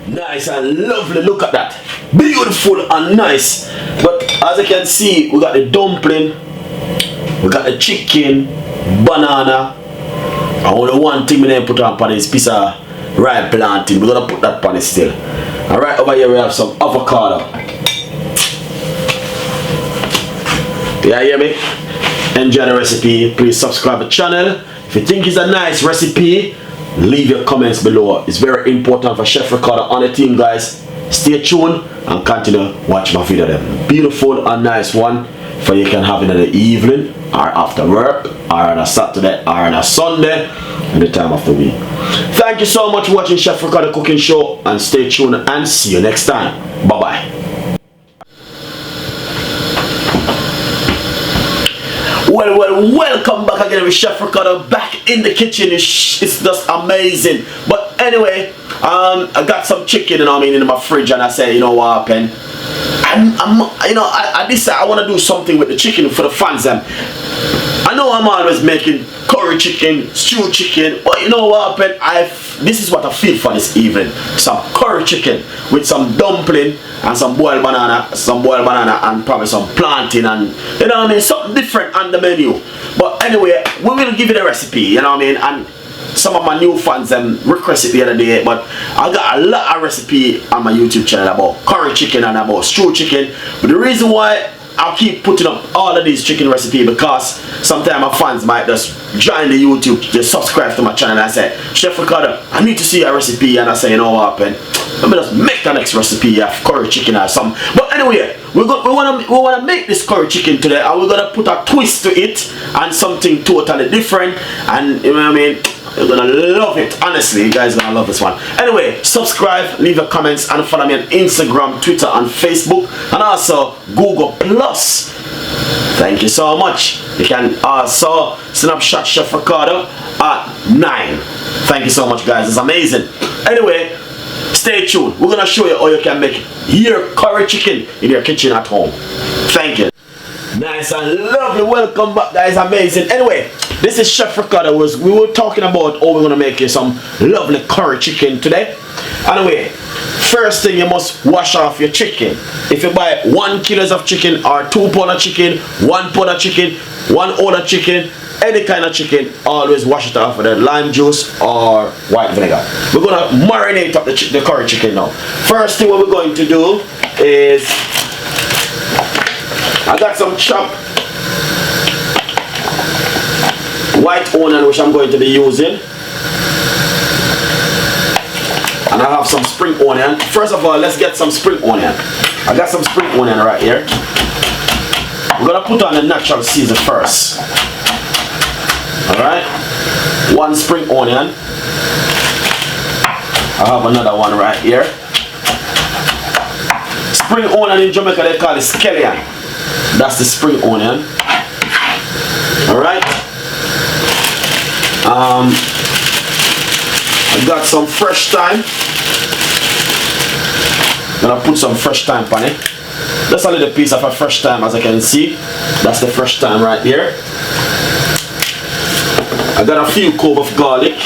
Nice and lovely, look at that. Beautiful and nice. But as you can see, we got the dumpling, we got the chicken, banana. And only one thing we didn't put on this piece of ripe plantain. We're gonna put that on it still. And right over here we have some avocado. Yeah, hear me? Enjoy the recipe. Please subscribe to the channel. If you think it's a nice recipe, leave your comments below. It's very important for Chef Ricardo on the team, guys. Stay tuned and continue watch my video them. Beautiful and nice one for you can have it in the evening or after work or on a Saturday or on a Sunday in the time of the week. Thank you so much for watching Chef Ricardo Cooking Show, and stay tuned and see you next time. Bye bye. Welcome back again with Chef Ricardo back in the kitchen. It's just amazing. But anyway, I got some chicken, you know what I mean, in my fridge, and I said, you know what happened? I decided I want to do something with the chicken for the fans. I know I'm always making curry chicken, stew chicken, but you know what happened? This is what I feel for this evening. Some curry chicken with some dumpling and some boiled banana and probably some plantain, and you know what I mean, something different on the menu. But anyway, we will give you the recipe, you know what I mean, and some of my new fans requested the other day, but I got a lot of recipe on my YouTube channel about curry chicken and about stew chicken. But the reason why I keep putting up all of these chicken recipes, because sometimes my fans might just join the YouTube, just subscribe to my channel and say, Chef Ricardo, I need to see a recipe, and I say, you know what happened? Let me just make the next recipe of curry chicken or something. But anyway, we wanna make this curry chicken today, and we're gonna put a twist to it and something totally different, and you know what I mean? You're gonna love it. Honestly, you guys are gonna love this one. Anyway, subscribe, leave your comments, and follow me on Instagram, Twitter, and Facebook, and also Google Plus. Thank you so much. You can also Snapchat Chef Ricardo at 9. Thank you so much, guys. It's amazing. Anyway, stay tuned. We're gonna show you how you can make your curry chicken in your kitchen at home. Thank you. Nice and lovely. Welcome back, guys. Amazing. Anyway, this is Chef Ricardo. We were talking about how we're gonna make you some lovely curry chicken today. Anyway, first thing, you must wash off your chicken. If you buy 1 kilo of chicken or 2 pound of chicken, 1 pound of chicken, 1 ounce of chicken, any kind of chicken, always wash it off with the lime juice or white vinegar. We're gonna marinate up the curry chicken now. First thing what we're going to do is, I got some chopped white onion which I'm going to be using, and I have some spring onion. First of all, let's get some spring onion. I got some spring onion right here. We're gonna put on the natural season first. Alright, 1 spring onion. I have another one right here. Spring onion in Jamaica they call it scallion. That's the spring onion. Alright. I got some fresh thyme. Gonna put some fresh thyme on it. Just a little piece of a fresh thyme, as I can see. That's the fresh thyme right here. I got a few cloves of garlic.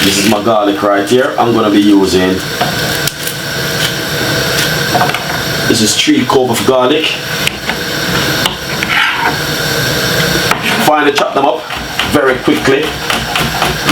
This is my garlic right here. I'm gonna be using, this is 3 cloves of garlic. Finally chop them up very quickly.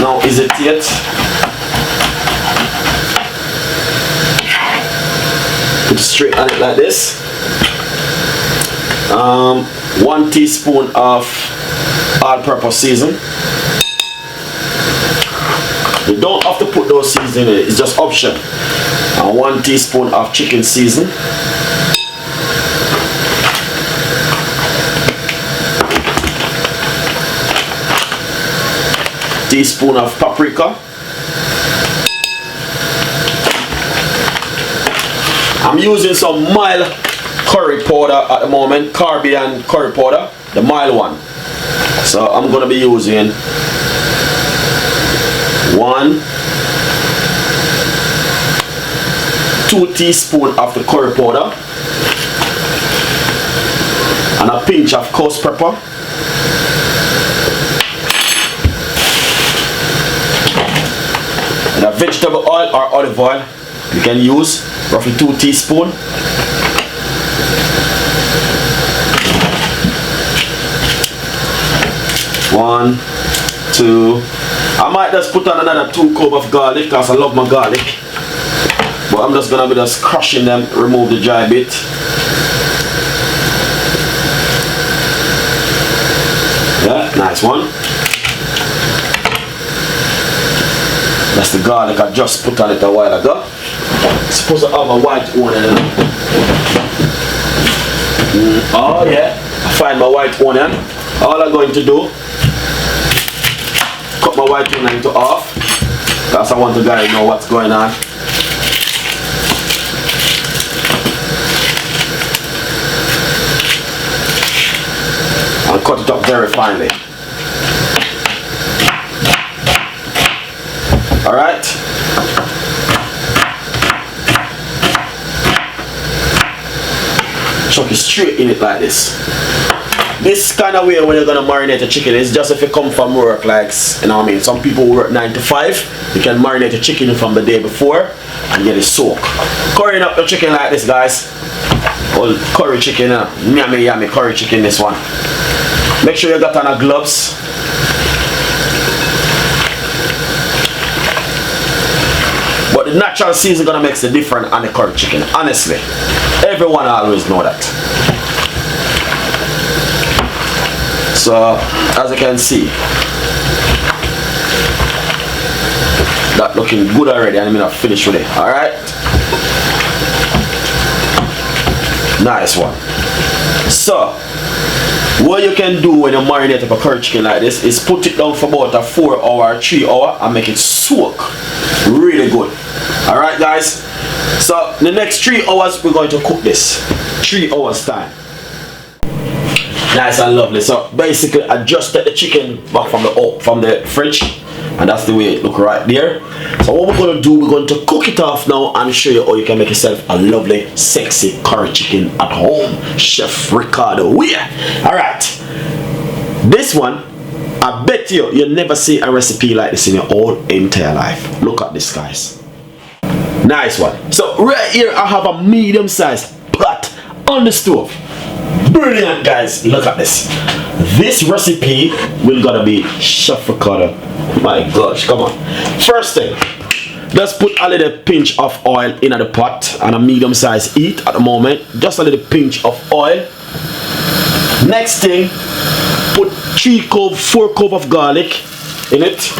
Now hesitate. Put it straight on it like this. 1 teaspoon of all-purpose season. You don't have to put those seasons in it, it's just option. And 1 teaspoon of chicken season. Teaspoon of paprika. I'm using some mild curry powder at the moment, Caribbean curry powder, the mild one. So I'm gonna be using 2 teaspoons of the curry powder and a pinch of coarse pepper. vegetable oil or olive oil. You can use roughly 2 teaspoons. One, two. I might just put on another 2 cloves of garlic because I love my garlic. But I'm just gonna be just crushing them, remove the dry bit. Yeah, nice one. That's the garlic I just put on it a while ago. It's supposed to have a white onion. Oh yeah, I find my white onion. All I'm going to do, cut my white onion into half, because I want the guy to know what's going on. I'll cut it up very finely. Alright. Chuck it straight in it like this. This kind of way when you're gonna marinate the chicken is just if you come from work, like, you know what I mean, some people work 9 to 5, you can marinate the chicken from the day before and get it soaked. Currying up the chicken like this, guys. Old curry chicken, yummy yummy curry chicken, this one. Make sure you got on a gloves. But the natural season gonna make the difference on the curry chicken, honestly. Everyone always know that. So, as you can see, that looking good already, and I'm gonna finish with it. Alright? Nice one. So, what you can do when you marinate up a curry chicken like this is put it down for about a 4 hour, 3 hour and make it soak really good. Alright guys, so the next 3 hours we're going to cook this. 3 hours time. Nice and lovely. So basically I just take the chicken back from the fridge, and that's the way it look right there. So what we're going to do, we're going to cook it off now and show you how you can make yourself a lovely sexy curry chicken at home. Chef Ricardo, yeah. Alright, this one, I bet you never see a recipe like this in your whole entire life. Look at this, guys. Nice one. So right here I have a medium sized pot on the stove. Brilliant, guys. Look at this. This recipe will gonna be Chef Ricardo. My gosh, come on. First thing, just put a little pinch of oil in the pot on a medium sized heat at the moment. Just a little pinch of oil. Next thing, put 4 cloves of garlic in it.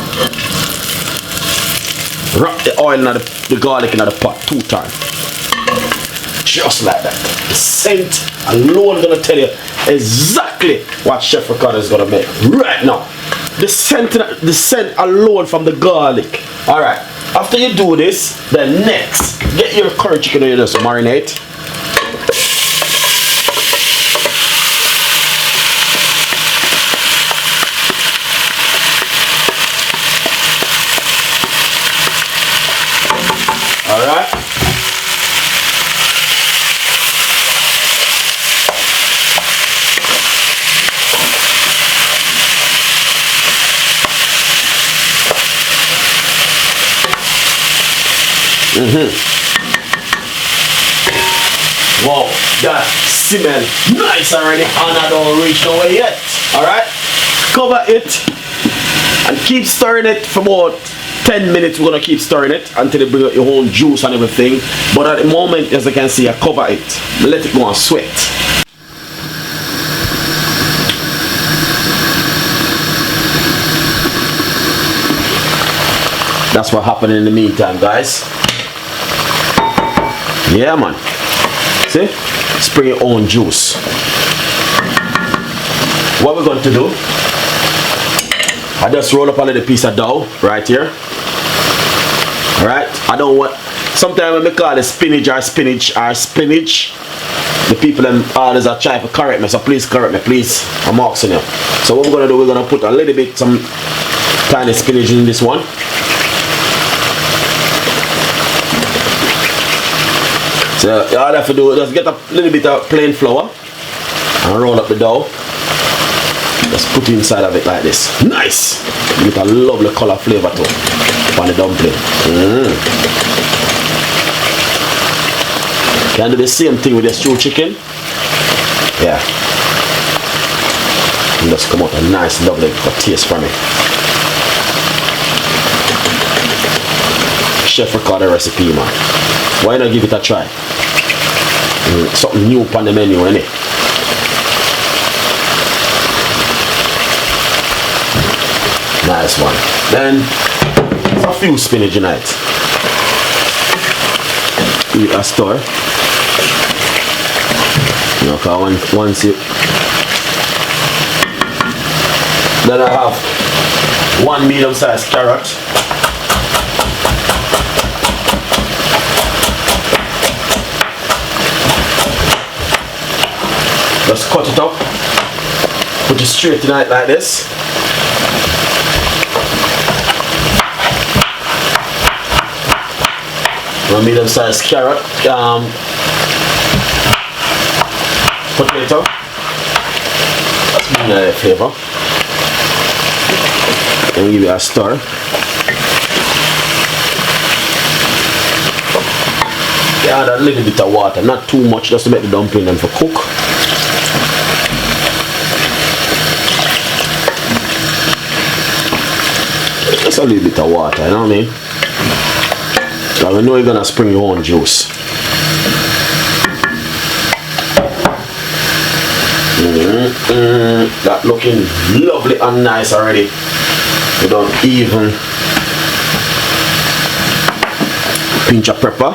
Wrap the oil and the garlic in the pot 2 times. Just like that. The scent alone gonna tell you exactly what Chef Ricardo is gonna make right now. The scent alone from the garlic. Alright, after you do this, then next, get your curry chicken and you just marinate. Alright. Wow, that smell nice already, and I don't reach nowhere yet. Alright, cover it and keep stirring it for about 10 minutes. We're gonna keep stirring it until it brings out your own juice and everything. But at the moment, as you can see, I cover it, let it go and sweat. That's what happened in the meantime, guys. Yeah, man. See? Spray your own juice. What we're going to do, I just roll up a little piece of dough right here. Alright? I don't want, sometimes when we call it spinach, the people them always are trying to correct me, so please correct me, please. I'm asking you. So what we're going to do, we're going to put a little bit, some tiny spinach in this one. So all I have to do is just get a little bit of plain flour and roll up the dough. Just put it inside of it like this. Nice! Give it a lovely color flavor too. on the dumpling. Can do the same thing with the stew chicken. Yeah. And just come out a nice, lovely taste from it. Chef Ricardo recipe, man. Why not give it a try? Something new on the menu, innit? Nice one. Then a few spinach in it. Give it a stir. You know, cause once it. Then I have 1 medium-sized carrot. Just cut it up. Put it straight in it like this. One medium-sized carrot, potato. That's my flavor. And give it a stir. Add a little bit of water, not too much, just to make the dumpling them for cook. Just a little bit of water, you know what I mean? So we know you're gonna spring your own juice. That looking lovely and nice already. We don't even pinch of pepper.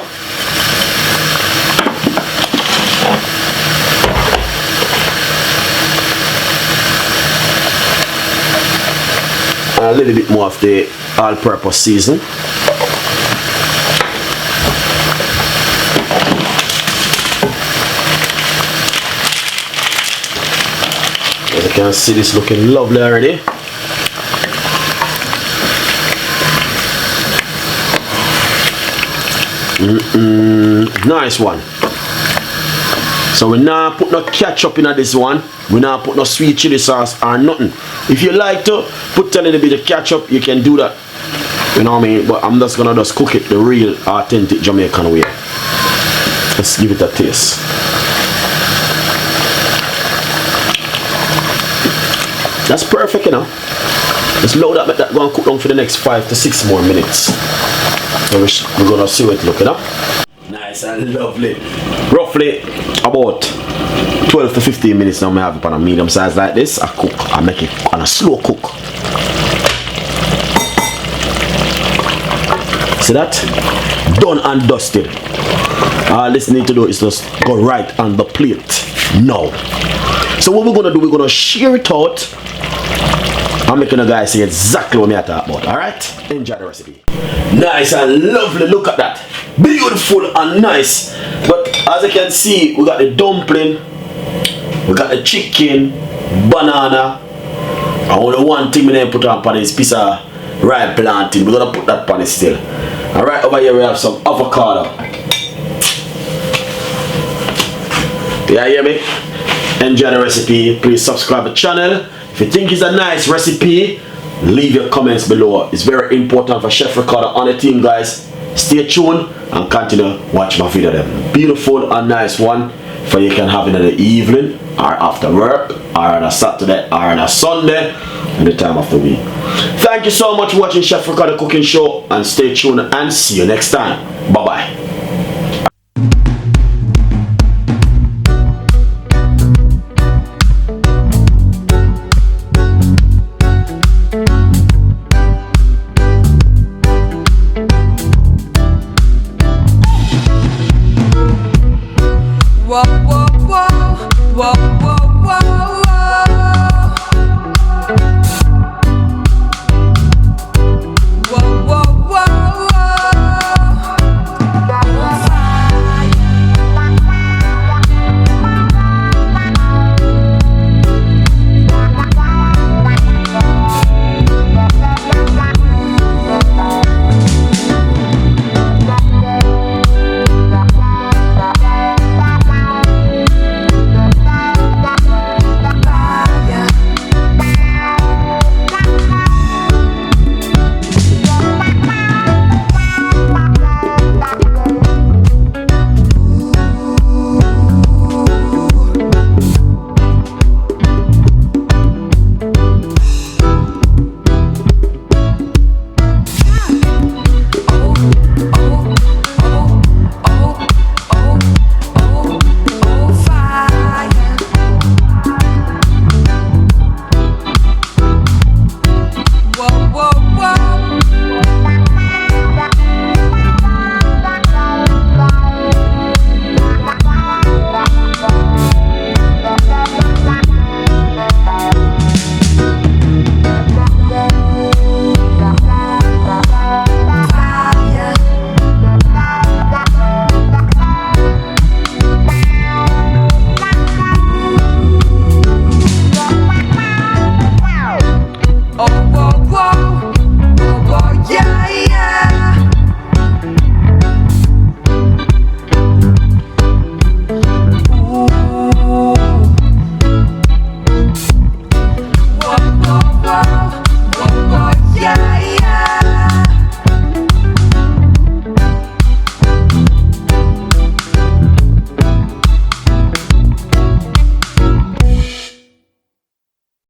And a little bit more of the all-purpose season. As you can see, this looking lovely already. Nice one. So we now put no ketchup in this one. We now put no sweet chili sauce or nothing. If you like to put a little bit of ketchup, you can do that. You know what I mean? But I'm just gonna cook it the real authentic Jamaican way. Let's give it a taste. That's perfect, you know. Just load up, let that go and cook down for the next 5 to 6 more minutes. So we're gonna see what it looking up. Nice and lovely. Roughly about 12 to 15 minutes now. I have it on a medium size like this. I cook, I make it on a slow cook. See that? Done and dusted. All this need to do is just go right on the plate now. So what we're gonna do, we're gonna shear it out. I'm making a guy see exactly what I talk about. Alright? Enjoy the recipe. Nice and lovely. Look at that. Beautiful and nice. But as you can see, we got the dumpling, we got the chicken, banana. And only one thing we didn't put on this piece of ripe plantain. We're gonna put that on it still. Alright, over here we have some avocado. Yeah, hear me? Enjoy the recipe. Please subscribe to the channel. If you think it's a nice recipe, leave your comments below. It's very important for Chef Ricardo on the team, guys. Stay tuned and continue watch my video them. Beautiful and nice one for you can have it in the evening or after work or on a Saturday or on a Sunday in the time of the week. Thank you so much for watching Chef Ricardo Cooking Show, and stay tuned and see you next time. Bye bye.